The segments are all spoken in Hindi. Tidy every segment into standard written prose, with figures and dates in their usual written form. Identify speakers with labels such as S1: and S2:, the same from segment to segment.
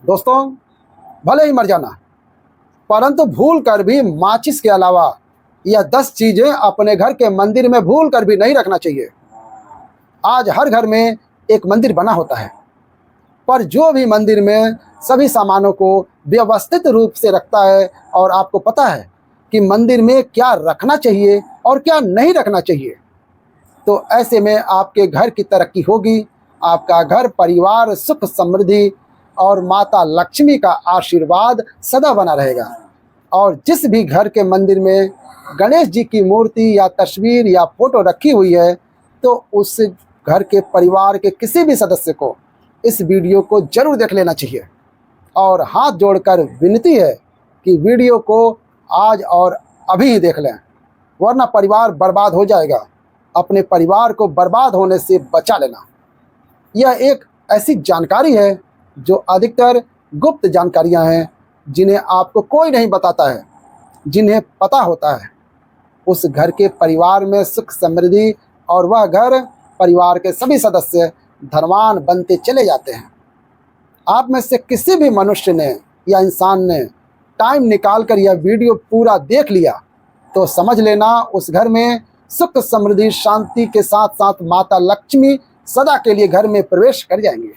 S1: दोस्तों, भले ही मर जाना, परंतु भूल कर भी माचिस के अलावा यह 10 चीजें अपने घर के मंदिर में भूल कर भी नहीं रखना चाहिए। आज हर घर में एक मंदिर बना होता है, पर जो भी मंदिर में सभी सामानों को व्यवस्थित रूप से रखता है और आपको पता है कि मंदिर में क्या रखना चाहिए और क्या नहीं रखना चाहिए, तो ऐसे में आपके घर की तरक्की होगी, आपका घर परिवार सुख समृद्धि और माता लक्ष्मी का आशीर्वाद सदा बना रहेगा। और जिस भी घर के मंदिर में गणेश जी की मूर्ति या तस्वीर या फोटो रखी हुई है, तो उस घर के परिवार के किसी भी सदस्य को इस वीडियो को जरूर देख लेना चाहिए। और हाथ जोड़कर विनती है कि वीडियो को आज और अभी ही देख लें, वरना परिवार बर्बाद हो जाएगा। अपने परिवार को बर्बाद होने से बचा लेना। यह एक ऐसी जानकारी है जो अधिकतर गुप्त जानकारियां हैं, जिन्हें आपको कोई नहीं बताता है। जिन्हें पता होता है उस घर के परिवार में सुख समृद्धि और वह घर परिवार के सभी सदस्य धनवान बनते चले जाते हैं। आप में से किसी भी मनुष्य ने या इंसान ने टाइम निकाल कर यह वीडियो पूरा देख लिया तो समझ लेना उस घर में सुख समृद्धि शांति के साथ साथ माता लक्ष्मी सदा के लिए घर में प्रवेश कर जाएंगे।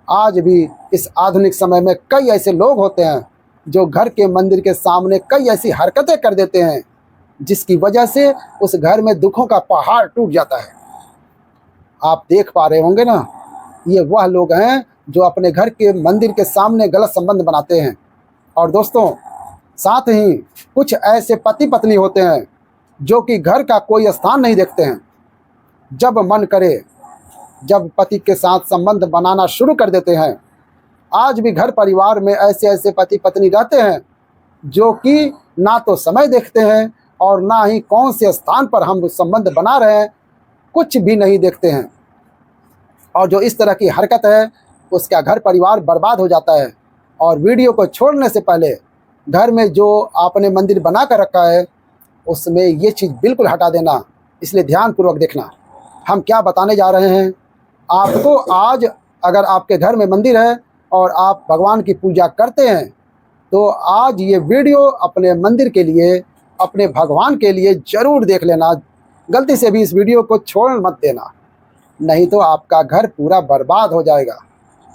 S1: आज भी इस आधुनिक समय में कई ऐसे लोग होते हैं जो घर के मंदिर के सामने कई ऐसी हरकतें कर देते हैं, जिसकी वजह से उस घर में दुखों का पहाड़ टूट जाता है। आप देख पा रहे होंगे ना, ये वह लोग हैं जो अपने घर के मंदिर के सामने गलत संबंध बनाते हैं। और दोस्तों, साथ ही कुछ ऐसे पति पत्नी होते हैं जो कि घर का कोई स्थान नहीं देखते हैं। जब मन करे जब पति के साथ संबंध बनाना शुरू कर देते हैं। आज भी घर परिवार में ऐसे ऐसे पति पत्नी रहते हैं जो कि ना तो समय देखते हैं और ना ही कौन से स्थान पर हम संबंध बना रहे हैं, कुछ भी नहीं देखते हैं। और जो इस तरह की हरकत है उसका घर परिवार बर्बाद हो जाता है। और वीडियो को छोड़ने से पहले घर में जो आपने मंदिर बना कर रखा है उसमें ये चीज़ बिल्कुल हटा देना। इसलिए ध्यानपूर्वक देखना हम क्या बताने जा रहे हैं आपको। आज अगर आपके घर में मंदिर है और आप भगवान की पूजा करते हैं तो आज ये वीडियो अपने मंदिर के लिए, अपने भगवान के लिए ज़रूर देख लेना। गलती से भी इस वीडियो को छोड़ मत देना, नहीं तो आपका घर पूरा बर्बाद हो जाएगा।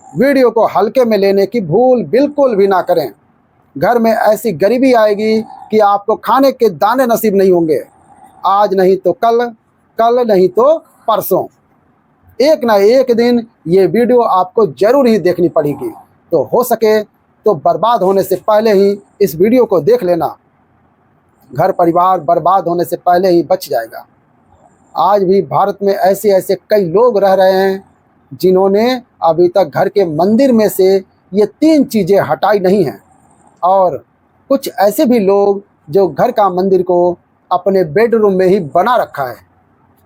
S1: वीडियो को हल्के में लेने की भूल बिल्कुल भी ना करें। घर में ऐसी गरीबी आएगी कि आपको खाने के दाने नसीब नहीं होंगे। आज नहीं तो कल, कल नहीं तो परसों, एक ना एक दिन ये वीडियो आपको ज़रूर ही देखनी पड़ेगी। तो हो सके तो बर्बाद होने से पहले ही इस वीडियो को देख लेना, घर परिवार बर्बाद होने से पहले ही बच जाएगा। आज भी भारत में ऐसे ऐसे कई लोग रह रहे हैं जिन्होंने अभी तक घर के मंदिर में से ये 3 चीज़ें हटाई नहीं हैं। और कुछ ऐसे भी लोग जो घर का मंदिर को अपने बेडरूम में ही बना रखा है।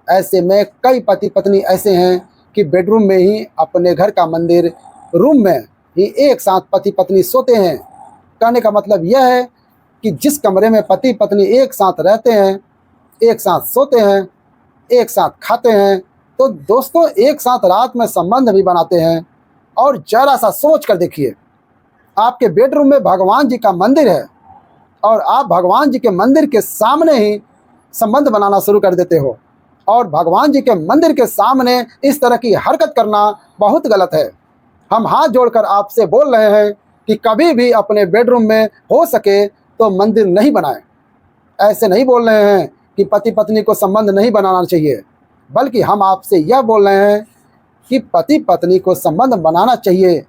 S1: ऐसे में कई पति पत्नी ऐसे हैं कि बेडरूम में ही अपने घर का मंदिर, रूम में ही एक साथ पति पत्नी सोते हैं। कहने का मतलब यह है कि जिस कमरे में पति पत्नी एक साथ रहते हैं, एक साथ सोते हैं, एक साथ खाते हैं, तो दोस्तों एक साथ रात में संबंध भी बनाते हैं। और जरा सा सोच कर देखिए, आपके बेडरूम में भगवान जी का मंदिर है और आप भगवान जी के मंदिर के सामने ही संबंध बनाना शुरू कर देते हो। और भगवान जी के मंदिर के सामने इस तरह की हरकत करना बहुत गलत है। हम हाथ जोड़कर आपसे बोल रहे हैं कि कभी भी अपने बेडरूम में हो सके तो मंदिर नहीं बनाएं। ऐसे नहीं बोल रहे हैं कि पति पत्नी को संबंध नहीं बनाना चाहिए, बल्कि हम आपसे यह बोल रहे हैं कि पति पत्नी को संबंध बनाना चाहिए,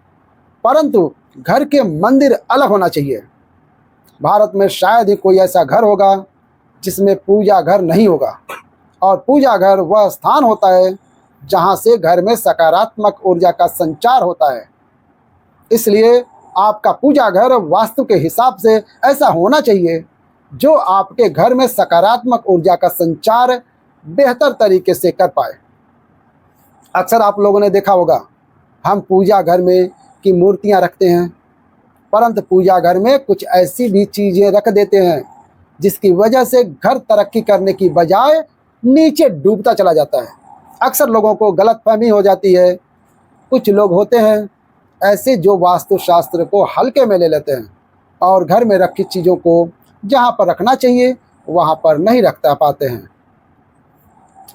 S1: परंतु घर के मंदिर अलग होना चाहिए। भारत में शायद ही कोई ऐसा घर होगा जिसमें पूजा घर नहीं होगा। और पूजा घर वह स्थान होता है जहां से घर में सकारात्मक ऊर्जा का संचार होता है। इसलिए आपका पूजा घर वास्तु के हिसाब से ऐसा होना चाहिए जो आपके घर में सकारात्मक ऊर्जा का संचार बेहतर तरीके से कर पाए। अक्सर आप लोगों ने देखा होगा, हम पूजा घर में की मूर्तियां रखते हैं, परंतु पूजा घर में कुछ ऐसी भी चीज़ें रख देते हैं जिसकी वजह से घर तरक्की करने की बजाय नीचे डूबता चला जाता है। अक्सर लोगों को गलतफहमी हो जाती है। कुछ लोग होते हैं ऐसे जो वास्तुशास्त्र को हल्के में ले लेते हैं और घर में रखी चीज़ों को जहाँ पर रखना चाहिए वहाँ पर नहीं रख पाते हैं।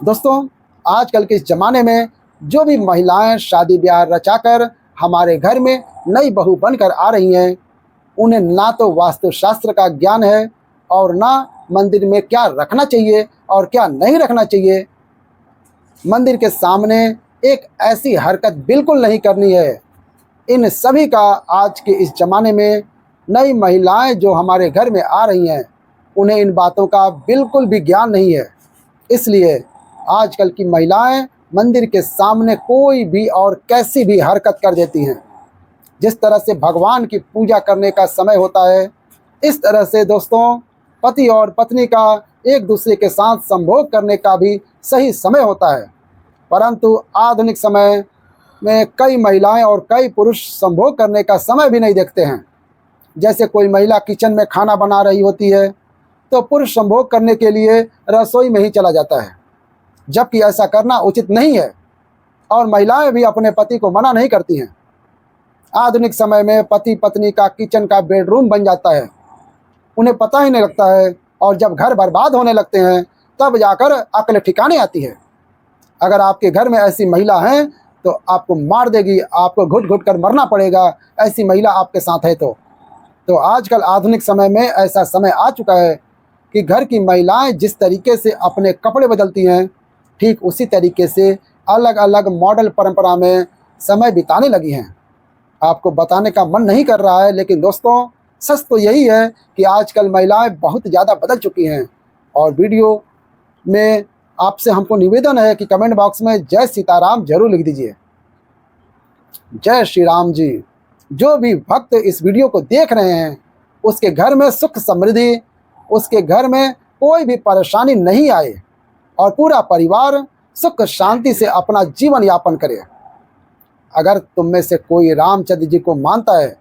S1: दोस्तों, आजकल के इस ज़माने में जो भी महिलाएं शादी ब्याह रचाकर हमारे घर में नई बहू बनकर आ रही हैं, उन्हें ना तो वास्तुशास्त्र का ज्ञान है और ना मंदिर में क्या रखना चाहिए और क्या नहीं रखना चाहिए। मंदिर के सामने एक ऐसी हरकत बिल्कुल नहीं करनी है। इन सभी का आज के इस ज़माने में नई महिलाएं जो हमारे घर में आ रही हैं, उन्हें इन बातों का बिल्कुल भी ज्ञान नहीं है। इसलिए आजकल की महिलाएं मंदिर के सामने कोई भी और कैसी भी हरकत कर देती हैं। जिस तरह से भगवान की पूजा करने का समय होता है, इस तरह से दोस्तों पति और पत्नी का एक दूसरे के साथ संभोग करने का भी सही समय होता है। परंतु आधुनिक समय में कई महिलाएं और कई पुरुष संभोग करने का समय भी नहीं देखते हैं। जैसे कोई महिला किचन में खाना बना रही होती है तो पुरुष संभोग करने के लिए रसोई में ही चला जाता है, जबकि ऐसा करना उचित नहीं है और महिलाएं भी अपने पति को मना नहीं करती हैं। आधुनिक समय में पति पत्नी का किचन का बेडरूम बन जाता है, उन्हें पता ही नहीं लगता है और जब घर बर्बाद होने लगते हैं तब जाकर अक्ल ठिकाने आती है। अगर आपके घर में ऐसी महिला हैं तो आपको मार देगी, आपको घुट घुट कर मरना पड़ेगा ऐसी महिला आपके साथ है तो आजकल आधुनिक समय में ऐसा समय आ चुका है कि घर की महिलाएं जिस तरीके से अपने कपड़े बदलती हैं, ठीक उसी तरीके से अलग अलग मॉडल परंपरा में समय बिताने लगी हैं। आपको बताने का मन नहीं कर रहा है, लेकिन दोस्तों सच तो यही है कि आजकल महिलाएं बहुत ज़्यादा बदल चुकी हैं। और वीडियो में आपसे हमको निवेदन है कि कमेंट बॉक्स में जय सीताराम जरूर लिख दीजिए। जय श्री राम जी। जो भी भक्त इस वीडियो को देख रहे हैं उसके घर में सुख समृद्धि, उसके घर में कोई भी परेशानी नहीं आए और पूरा परिवार सुख शांति से अपना जीवन यापन करे। अगर तुम में से कोई रामचंद्र जी को मानता है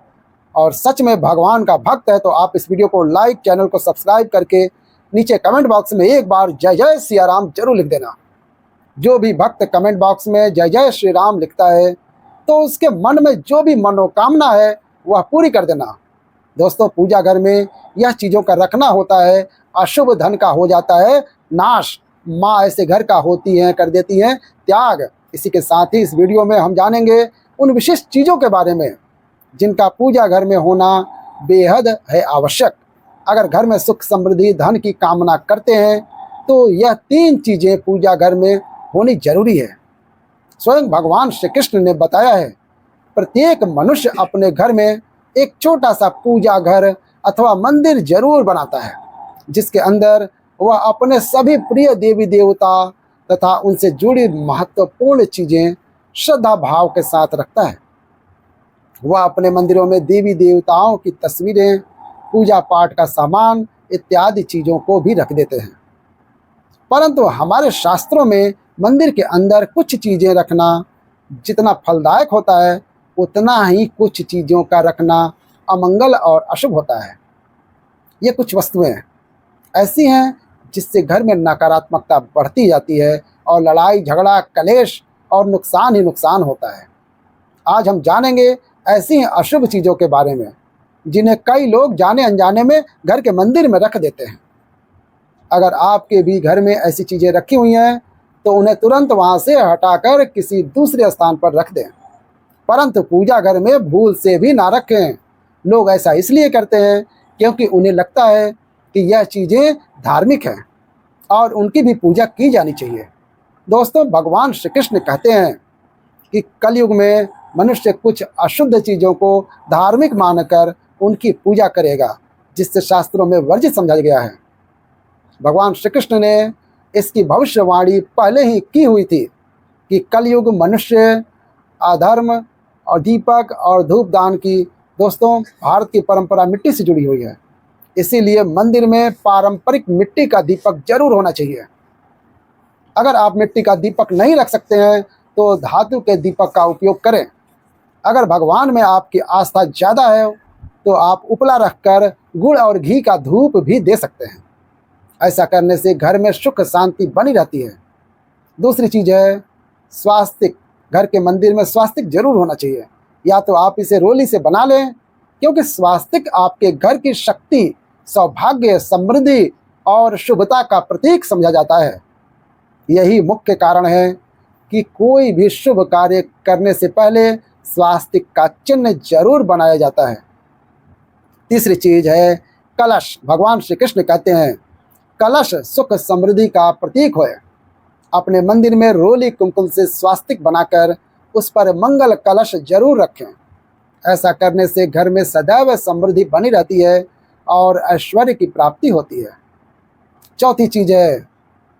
S1: और सच में भगवान का भक्त है तो आप इस वीडियो को लाइक, चैनल को सब्सक्राइब करके नीचे कमेंट बॉक्स में एक बार जय जय सिया राम जरूर लिख देना। जो भी भक्त कमेंट बॉक्स में जय जय श्री राम लिखता है तो उसके मन में जो भी मनोकामना है वह पूरी कर देना। दोस्तों, पूजा घर में यह चीज़ों का रखना होता है, अशुभ धन का हो जाता है नाश। माँ ऐसे घर का होती हैं, कर देती हैं त्याग। इसी के साथ ही इस वीडियो में हम जानेंगे उन विशिष्ट चीज़ों के बारे में जिनका पूजा घर में होना बेहद है आवश्यक। अगर घर में सुख समृद्धि धन की कामना करते हैं तो यह 3 चीज़ें पूजा घर में होनी जरूरी है। स्वयं भगवान श्री कृष्ण ने बताया है, प्रत्येक मनुष्य अपने घर में एक छोटा सा पूजा घर अथवा मंदिर जरूर बनाता है, जिसके अंदर वह अपने सभी प्रिय देवी देवता तथा उनसे जुड़ी महत्वपूर्ण चीज़ें श्रद्धा भाव के साथ रखता है। वह अपने मंदिरों में देवी देवताओं की तस्वीरें, पूजा पाठ का सामान इत्यादि चीज़ों को भी रख देते हैं। परंतु हमारे शास्त्रों में मंदिर के अंदर कुछ चीज़ें रखना जितना फलदायक होता है उतना ही कुछ चीज़ों का रखना अमंगल और अशुभ होता है। ये कुछ वस्तुएं ऐसी हैं जिससे घर में नकारात्मकता बढ़ती जाती है और लड़ाई झगड़ा कलेश और नुकसान ही नुकसान होता है। आज हम जानेंगे ऐसी अशुभ चीज़ों के बारे में जिन्हें कई लोग जाने अनजाने में घर के मंदिर में रख देते हैं। अगर आपके भी घर में ऐसी चीज़ें रखी हुई हैं तो उन्हें तुरंत वहाँ से हटाकर किसी दूसरे स्थान पर रख दें, परंतु पूजा घर में भूल से भी ना रखें। लोग ऐसा इसलिए करते हैं क्योंकि उन्हें लगता है कि यह चीज़ें धार्मिक हैं और उनकी भी पूजा की जानी चाहिए। दोस्तों, भगवान श्री कृष्ण कहते हैं कि कलयुग में मनुष्य कुछ अशुद्ध चीज़ों को धार्मिक मानकर उनकी पूजा करेगा, जिससे शास्त्रों में वर्जित समझा गया है। भगवान श्री कृष्ण ने इसकी भविष्यवाणी पहले ही की हुई थी कि कलयुग मनुष्य अधर्म और दीपक और धूप दान की। दोस्तों, भारत की परंपरा मिट्टी से जुड़ी हुई है, इसीलिए मंदिर में पारंपरिक मिट्टी का दीपक जरूर होना चाहिए। अगर आप मिट्टी का दीपक नहीं रख सकते हैं तो धातु के दीपक का उपयोग करें। अगर भगवान में आपकी आस्था ज़्यादा है तो आप उपला रखकर गुड़ और घी का धूप भी दे सकते हैं। ऐसा करने से घर में सुख शांति बनी रहती है। दूसरी चीज़ है स्वास्तिक। घर के मंदिर में स्वास्तिक जरूर होना चाहिए। या तो आप इसे रोली से बना लें, क्योंकि स्वास्तिक आपके घर की शक्ति, सौभाग्य, समृद्धि और शुभता का प्रतीक समझा जाता है। यही मुख्य कारण है कि कोई भी शुभ कार्य करने से पहले स्वास्तिक का चिन्ह जरूर बनाया जाता है। तीसरी चीज है कलश। भगवान श्री कृष्ण कहते हैं कलश सुख समृद्धि का प्रतीक है। अपने मंदिर में रोली कुमकुम से स्वास्तिक बनाकर उस पर मंगल कलश जरूर रखें। ऐसा करने से घर में सदैव समृद्धि बनी रहती है और ऐश्वर्य की प्राप्ति होती है। चौथी चीज है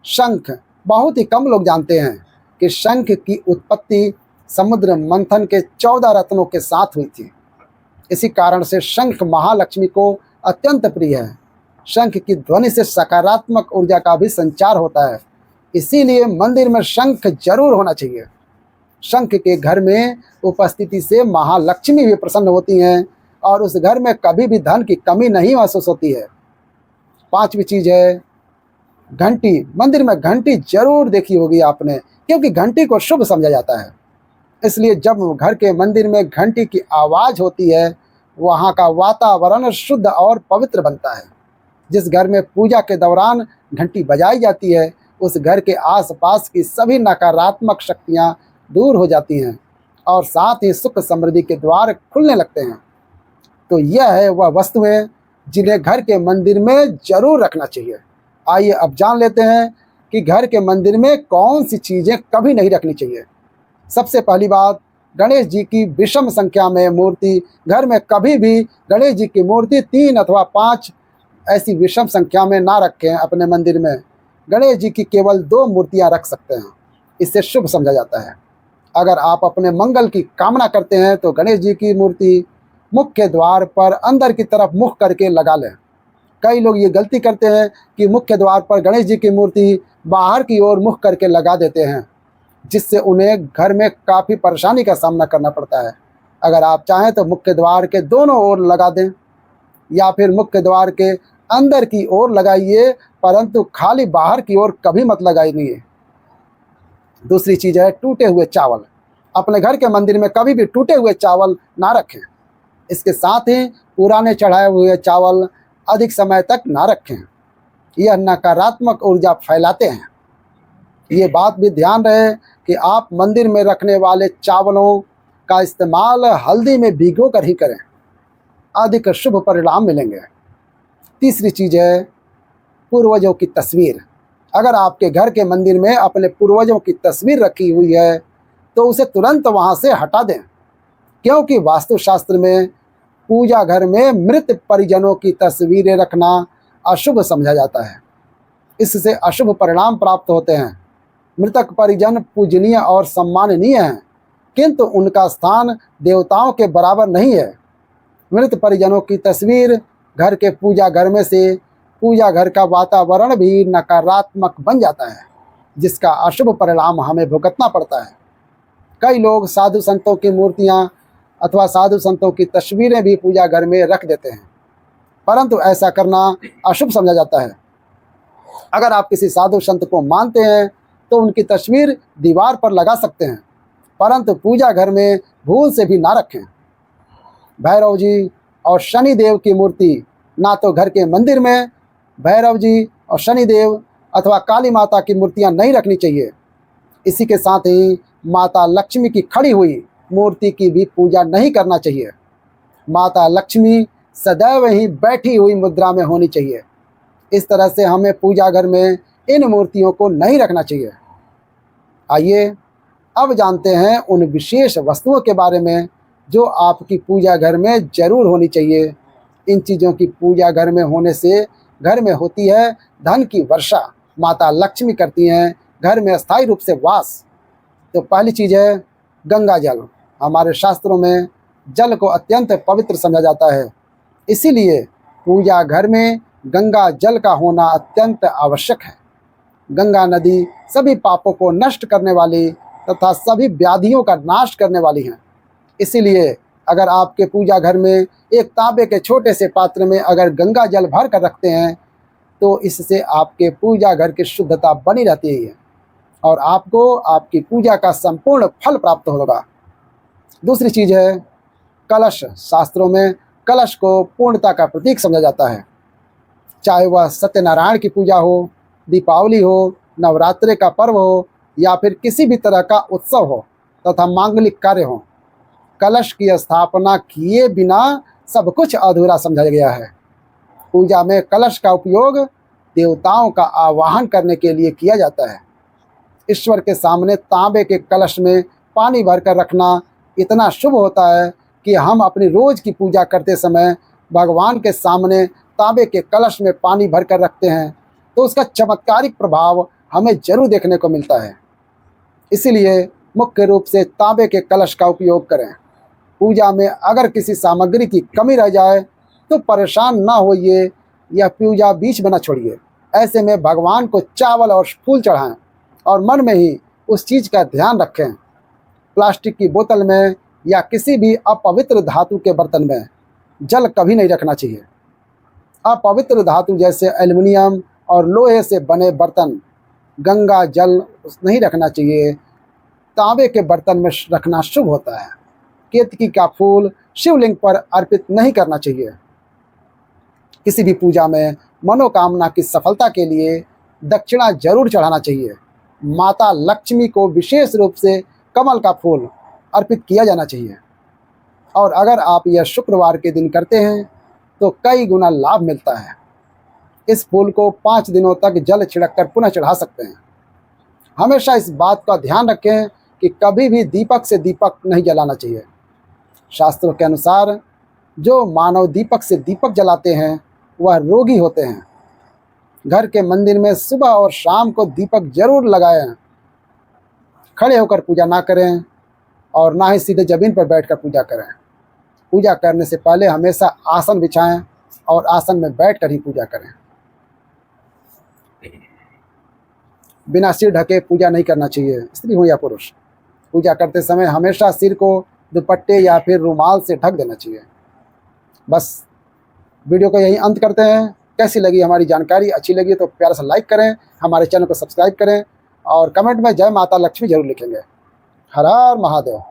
S1: शंख। बहुत ही कम लोग जानते हैं कि शंख की उत्पत्ति समुद्र मंथन के 14 रत्नों के साथ हुई थी। इसी कारण से शंख महालक्ष्मी को अत्यंत प्रिय है। शंख की ध्वनि से सकारात्मक ऊर्जा का भी संचार होता है, इसीलिए मंदिर में शंख जरूर होना चाहिए। शंख के घर में उपस्थिति से महालक्ष्मी भी प्रसन्न होती हैं और उस घर में कभी भी धन की कमी नहीं महसूस होती है। पांचवी चीज है घंटी। मंदिर में घंटी जरूर देखी होगी आपने, क्योंकि घंटी को शुभ समझा जाता है। इसलिए जब घर के मंदिर में घंटी की आवाज़ होती है, वहाँ का वातावरण शुद्ध और पवित्र बनता है। जिस घर में पूजा के दौरान घंटी बजाई जाती है, उस घर के आसपास की सभी नकारात्मक शक्तियाँ दूर हो जाती हैं और साथ ही सुख समृद्धि के द्वार खुलने लगते हैं। तो यह है वह वस्तुएं जिन्हें घर के मंदिर में जरूर रखना चाहिए। आइए अब जान लेते हैं कि घर के मंदिर में कौन सी चीज़ें कभी नहीं रखनी चाहिए। सबसे पहली बात, गणेश जी की विषम संख्या में मूर्ति। घर में कभी भी गणेश जी की मूर्ति 3 अथवा 5 ऐसी विषम संख्या में ना रखें। अपने मंदिर में गणेश जी की केवल 2 मूर्तियां रख सकते हैं, इससे शुभ समझा जाता है। अगर आप अपने मंगल की कामना करते हैं तो गणेश जी की मूर्ति मुख्य द्वार पर अंदर की तरफ मुख करके लगा लें। कई लोग ये गलती करते हैं कि मुख्य द्वार पर गणेश जी की मूर्ति बाहर की ओर मुख करके लगा देते हैं, जिससे उन्हें घर में काफ़ी परेशानी का सामना करना पड़ता है। अगर आप चाहें तो मुख्य द्वार के दोनों ओर लगा दें या फिर मुख्य द्वार के अंदर की ओर लगाइए, परंतु खाली बाहर की ओर कभी मत लगाइए। दूसरी चीज़ है टूटे हुए चावल। अपने घर के मंदिर में कभी भी टूटे हुए चावल ना रखें। इसके साथ ही पुराने चढ़ाए हुए चावल अधिक समय तक ना रखें, यह नकारात्मक ऊर्जा फैलाते हैं। ये बात भी ध्यान रहे कि आप मंदिर में रखने वाले चावलों का इस्तेमाल हल्दी में भिगो कर ही करें, अधिक शुभ परिणाम मिलेंगे। तीसरी चीज़ है पूर्वजों की तस्वीर। अगर आपके घर के मंदिर में अपने पूर्वजों की तस्वीर रखी हुई है तो उसे तुरंत वहाँ से हटा दें, क्योंकि वास्तुशास्त्र में पूजा घर में मृत परिजनों की तस्वीरें रखना अशुभ समझा जाता है। इससे अशुभ परिणाम प्राप्त होते हैं। मृतक परिजन पूजनीय और सम्माननीय हैं, किंतु उनका स्थान देवताओं के बराबर नहीं है। मृत परिजनों की तस्वीर घर के पूजा घर में से पूजा घर का वातावरण भी नकारात्मक बन जाता है, जिसका अशुभ परिणाम हमें भुगतना पड़ता है। कई लोग साधु संतों की मूर्तियां अथवा साधु संतों की तस्वीरें भी पूजा घर में रख देते हैं, परंतु ऐसा करना अशुभ समझा जाता है। अगर आप किसी साधु संत को मानते हैं तो उनकी तस्वीर दीवार पर लगा सकते हैं, परंतु पूजा घर में भूल से भी ना रखें। भैरव जी और शनि देव की मूर्ति ना तो घर के मंदिर में भैरव जी और शनि देव अथवा काली माता की मूर्तियां नहीं रखनी चाहिए। इसी के साथ ही माता लक्ष्मी की खड़ी हुई मूर्ति की भी पूजा नहीं करना चाहिए। माता लक्ष्मी सदैव ही बैठी हुई मुद्रा में होनी चाहिए। इस तरह से हमें पूजा घर में इन मूर्तियों को नहीं रखना चाहिए। आइए अब जानते हैं उन विशेष वस्तुओं के बारे में जो आपकी पूजा घर में जरूर होनी चाहिए। इन चीज़ों की पूजा घर में होने से घर में होती है धन की वर्षा। माता लक्ष्मी करती हैं घर में अस्थायी रूप से वास। तो पहली चीज़ है गंगा जल। हमारे शास्त्रों में जल को अत्यंत पवित्र समझा जाता है, इसीलिए पूजा घर में गंगा जल का होना अत्यंत आवश्यक है। गंगा नदी सभी पापों को नष्ट करने वाली तथा सभी व्याधियों का नाश करने वाली हैं। इसीलिए अगर आपके पूजा घर में एक तांबे के छोटे से पात्र में अगर गंगा जल भर कर रखते हैं तो इससे आपके पूजा घर की शुद्धता बनी रहती है और आपको आपकी पूजा का संपूर्ण फल प्राप्त होगा। दूसरी चीज़ है कलश शास्त्रों में कलश को पूर्णता का प्रतीक समझा जाता है। चाहे वह सत्यनारायण की पूजा हो, दीपावली हो, नवरात्रि का पर्व हो या फिर किसी भी तरह का उत्सव हो तथा मांगलिक कार्य हो, कलश की स्थापना किए बिना सब कुछ अधूरा समझा गया है। पूजा में कलश का उपयोग देवताओं का आवाहन करने के लिए किया जाता है। ईश्वर के सामने तांबे के कलश में पानी भरकर रखना इतना शुभ होता है कि हम अपनी रोज की पूजा करते समय भगवान के सामने तांबे के कलश में पानी भरकर रखते हैं तो उसका चमत्कारिक प्रभाव हमें जरूर देखने को मिलता है। इसीलिए मुख्य रूप से तांबे के कलश का उपयोग करें। पूजा में अगर किसी सामग्री की कमी रह जाए तो परेशान ना होइए या पूजा बीच में न छोड़िए। ऐसे में भगवान को चावल और फूल चढ़ाएं और मन में ही उस चीज़ का ध्यान रखें। प्लास्टिक की बोतल में या किसी भी अपवित्र धातु के बर्तन में जल कभी नहीं रखना चाहिए। अपवित्र धातु जैसे एल्युमिनियम और लोहे से बने बर्तन, गंगा जल नहीं रखना चाहिए। तांबे के बर्तन में रखना शुभ होता है। केतकी का फूल शिवलिंग पर अर्पित नहीं करना चाहिए। किसी भी पूजा में मनोकामना की सफलता के लिए दक्षिणा जरूर चढ़ाना चाहिए। माता लक्ष्मी को विशेष रूप से कमल का फूल अर्पित किया जाना चाहिए। और अगर आप यह शुक्रवार के दिन करते हैं तो कई गुना लाभ मिलता है। इस फूल को 5 दिनों तक जल छिड़ककर पुनः चढ़ा सकते हैं। हमेशा इस बात का ध्यान रखें कि कभी भी दीपक से दीपक नहीं जलाना चाहिए। शास्त्रों के अनुसार जो मानव दीपक से दीपक जलाते हैं वह रोगी होते हैं। घर के मंदिर में सुबह और शाम को दीपक जरूर लगाएं। खड़े होकर पूजा ना करें और ना ही सीधे जमीन पर बैठकर पूजा करें। पूजा करने से पहले हमेशा आसन बिछाएं और आसन में बैठकर ही पूजा करें। बिना सिर ढके पूजा नहीं करना चाहिए, स्त्री हो या पुरुष। पूजा करते समय हमेशा सिर को दुपट्टे या फिर रुमाल से ढक देना चाहिए। बस वीडियो को यहीं अंत करते हैं। कैसी लगी हमारी जानकारी? अच्छी लगी तो प्यार से लाइक करें, हमारे चैनल को सब्सक्राइब करें और कमेंट में जय माता लक्ष्मी जरूर लिखेंगे। हर हर महादेव।